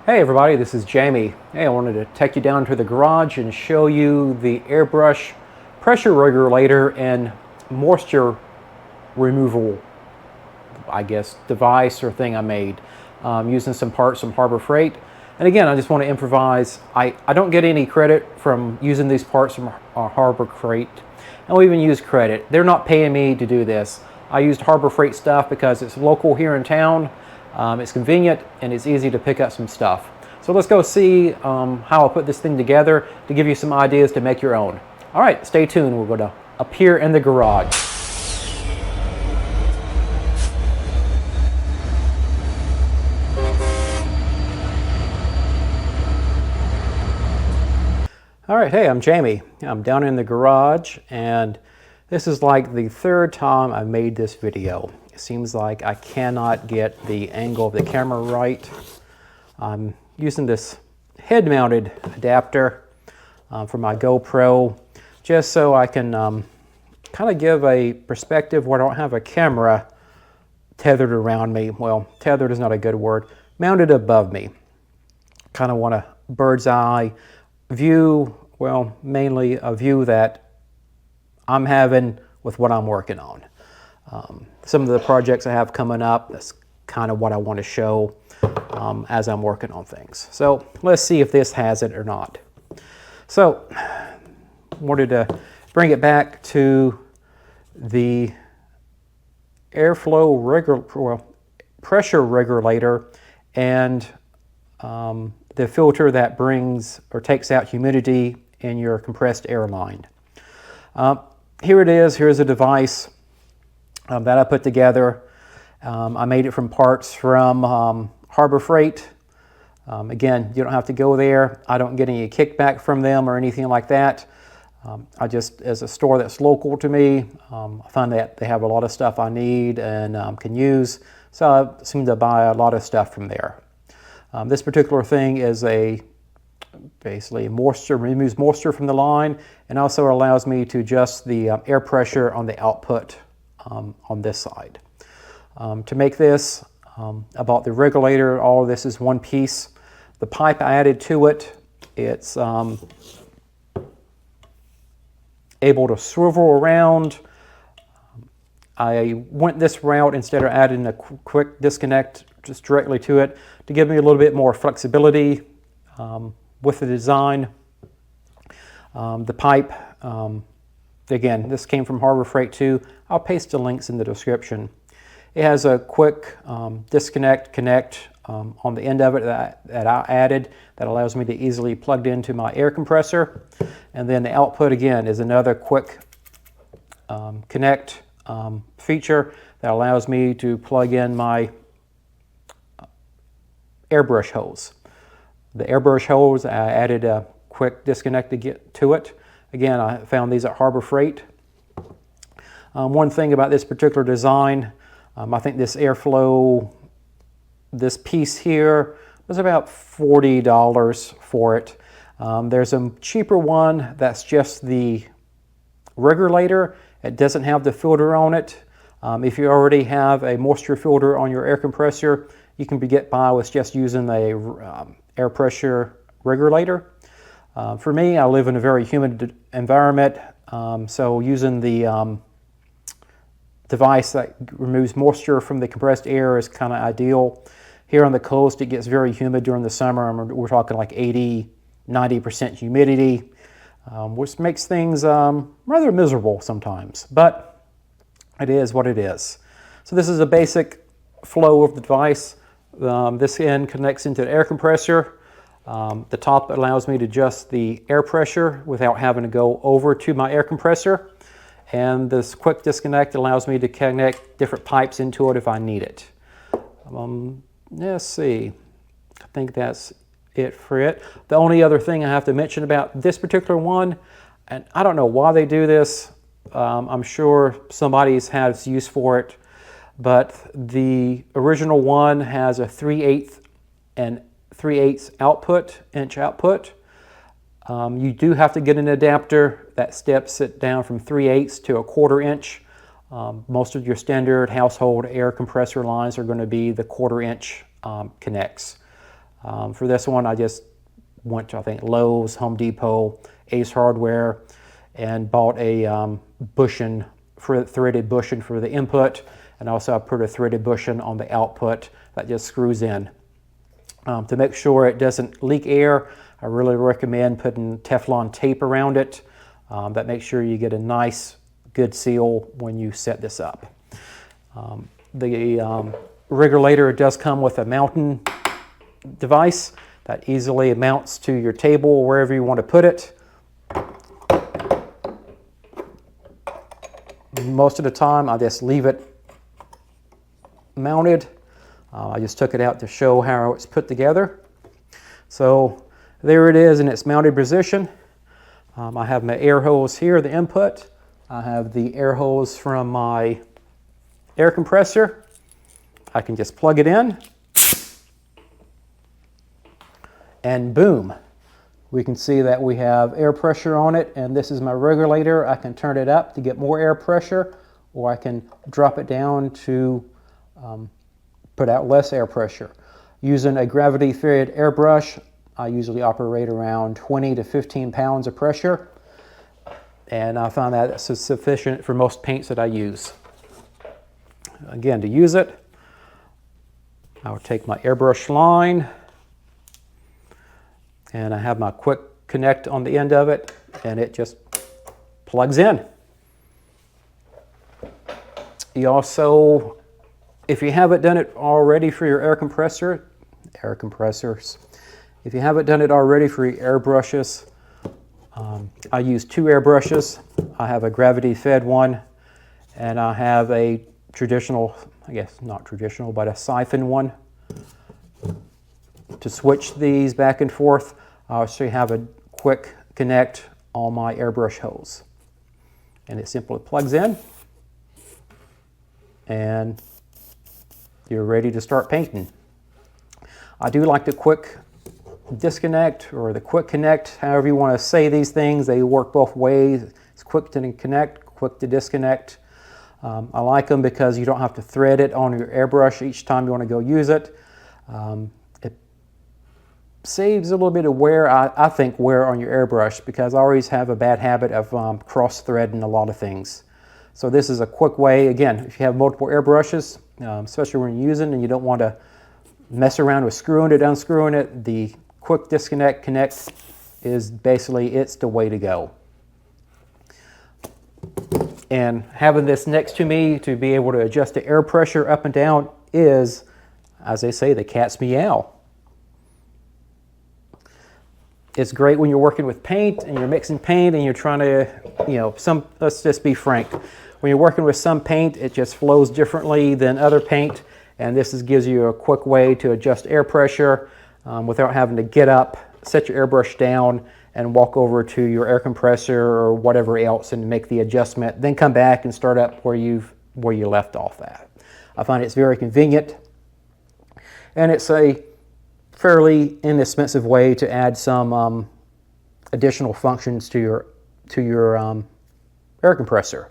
Hey everybody, this is Jamie. Hey, I wanted to take you down to the garage and show you the Airbrush pressure regulator and moisture removal, I guess, device or thing I made using some parts from Harbor Freight. And again, I just want to improvise. I don't get any credit from using these parts from Harbor Freight. And we even use credit. They're not paying me to do this. I used Harbor Freight stuff because it's local here in town. It's convenient and it's easy to pick up some stuff. So let's go see how I put this thing together to give you some ideas to make your own. All right, stay tuned. We're going to appear in the garage. All right, hey, I'm Jamie. I'm down in the garage, and this is like the third time I made this video. It seems like I cannot get the angle of the camera right. I'm using this head-mounted adapter for my GoPro just so I can kind of give a perspective where I don't have a camera tethered around me. Well, tethered is not a good word. Mounted above me. Kind of want a bird's eye view, well, mainly a view that I'm having with what I'm working on. Some of the projects I have coming up, that's kind of what I want to show as I'm working on things. So let's see if this has it or not. So wanted to bring it back to the pressure regulator and the filter that brings or takes out humidity in your compressed air line. Here it is. Here's a device that I put together. I made it from parts from Harbor Freight. Again, you don't have to go there. I don't get any kickback from them or anything like that. I just, as a store that's local to me, I find that they have a lot of stuff I need and can use. So I seem to buy a lot of stuff from there. This particular thing is basically removes moisture from the line, and also allows me to adjust the air pressure on the output on this side. To make this, I bought the regulator. All of this is one piece. The pipe I added to it, it's able to swivel around. I went this route instead of adding a quick disconnect just directly to it to give me a little bit more flexibility with the design. The pipe, again, this came from Harbor Freight too. I'll paste the links in the description. It has a quick disconnect, connect on the end of it that I added that allows me to easily plug into my air compressor. And then the output, again, is another quick connect feature that allows me to plug in my airbrush hose. The airbrush hose, I added a quick disconnect to get to it. Again, I found these at Harbor Freight. One thing about this particular design, I think this airflow, this piece here was about $40 for it. There's a cheaper one that's just the regulator. It doesn't have the filter on it. If you already have a moisture filter on your air compressor, you can get by with just using a air pressure regulator. For me, I live in a very humid environment, so using the device that removes moisture from the compressed air is kind of ideal. Here on the coast, it gets very humid during the summer. We're talking like 80–90% humidity, which makes things rather miserable sometimes, but it is what it is. So this is a basic flow of the device. This end connects into the air compressor. The top allows me to adjust the air pressure without having to go over to my air compressor. And this quick disconnect allows me to connect different pipes into it if I need it. Let's see. I think that's it for it. The only other thing I have to mention about this particular one, and I don't know why they do this. I'm sure somebody's has use for it, but the original one has a 3/8 and 3/8 output, inch output. You do have to get an adapter that steps it down from 3/8 to a 1/4 inch. Most of your standard household air compressor lines are going to be the 1/4 inch connects. For this one, I just went to, I think, Lowe's, Home Depot, Ace Hardware, and bought a bushing, threaded bushing for the input, and also I put a threaded bushing on the output that just screws in. To make sure it doesn't leak air, I really recommend putting Teflon tape around it. That makes sure you get a nice, good seal when you set this up. The regulator does come with a mounting device that easily mounts to your table or wherever you want to put it. Most of the time I just leave it mounted. I just took it out to show how it's put together. So there it is in its mounted position. I have my air hose here, the input. I have the air hose from my air compressor. I can just plug it in, and boom, we can see that we have air pressure on it, and this is my regulator. I can turn it up to get more air pressure, or I can drop it down to put out less air pressure. Using a gravity-fed airbrush, I usually operate around 20 to 15 pounds of pressure, and I find that it's sufficient for most paints that I use. Again, to use it, I'll take my airbrush line, and I have my quick connect on the end of it, and it just plugs in. You also, if you haven't done it already for your air compressors, if you haven't done it already for your airbrushes, I use 2 airbrushes. I have a gravity-fed one, and I have a traditional, I guess not traditional, but a siphon one. To switch these back and forth, I also have a quick connect on my airbrush hose. And it simply plugs in, and you're ready to start painting. I do like the quick disconnect or the quick connect, however you want to say these things. They work both ways. It's quick to connect, quick to disconnect. I like them because you don't have to thread it on your airbrush each time you want to go use it. It saves a little bit of wear, I think, wear on your airbrush, because I always have a bad habit of cross-threading a lot of things. So this is a quick way. Again, if you have multiple airbrushes, especially when you're using and you don't want to mess around with screwing it, unscrewing it, the quick disconnect, connect is basically, it's the way to go. And having this next to me to be able to adjust the air pressure up and down is, as they say, the cat's meow. It's great when you're working with paint and you're mixing paint and you're trying to, let's just be frank. When you're working with some paint, it just flows differently than other paint. And this gives you a quick way to adjust air pressure without having to get up, set your airbrush down, and walk over to your air compressor or whatever else and make the adjustment, then come back and start up where you left off at. I find it's very convenient, and it's a fairly inexpensive way to add some additional functions to your air compressor.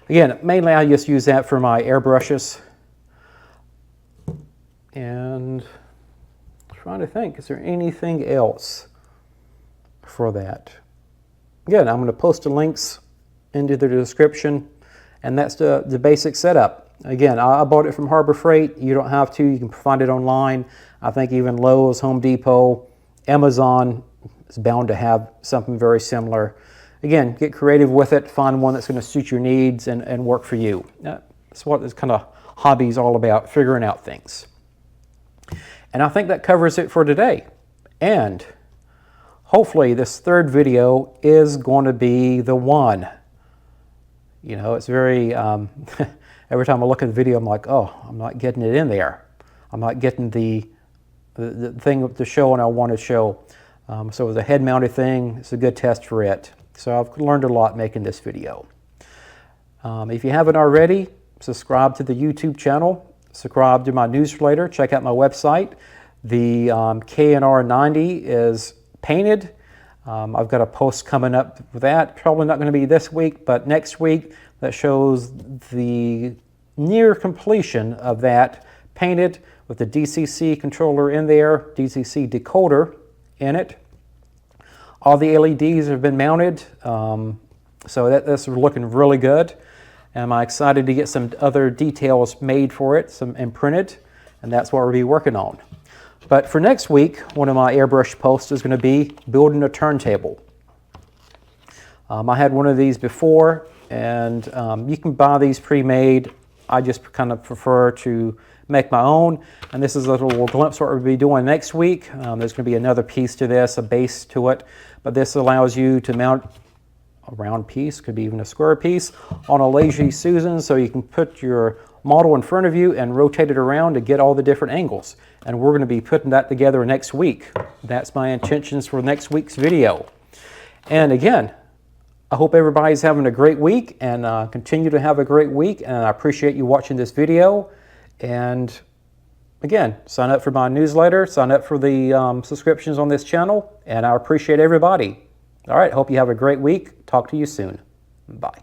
Again, mainly I just use that for my airbrushes. And I'm trying to think, is there anything else for that? Again, I'm going to post the links into the description, and that's the basic setup. Again, I bought it from Harbor Freight. You don't have to. You can find it online. I think even Lowe's, Home Depot, Amazon is bound to have something very similar. Again, get creative with it. Find one that's going to suit your needs and work for you. That's what this kind of hobby is all about, figuring out things. And I think that covers it for today. And hopefully this third video is going to be the one. You know, it's very, every time I look at the video, I'm like, oh, I'm not getting it in there. I'm not getting the thing to show and I want to show. So it was a head-mounted thing. It's a good test for it. So I've learned a lot making this video. If you haven't already, subscribe to the YouTube channel. Subscribe to my newsletter. Check out my website. The K&R 90 is painted. I've got a post coming up with that. Probably not going to be this week, but next week, that shows the near completion of that painted with the DCC controller in there, DCC decoder in it. All the LEDs have been mounted, so that's looking really good. And I'm excited to get some other details made for it, and printed, and that's what we'll be working on. But for next week, one of my airbrush posts is going to be building a turntable. I had one of these before, and you can buy these pre-made. I just kind of prefer to make my own, and this is a little glimpse of what we'll be doing next week. There's going to be another piece to this, a base to it, but this allows you to mount a round piece, could be even a square piece, on a Lazy Susan, so you can put your model in front of you and rotate it around to get all the different angles. And we're going to be putting that together next week. That's my intentions for next week's video. And again, I hope everybody's having a great week, and continue to have a great week, and I appreciate you watching this video. And again, sign up for my newsletter, sign up for the subscriptions on this channel, and I appreciate everybody. All right, hope you have a great week. Talk to you soon. Bye.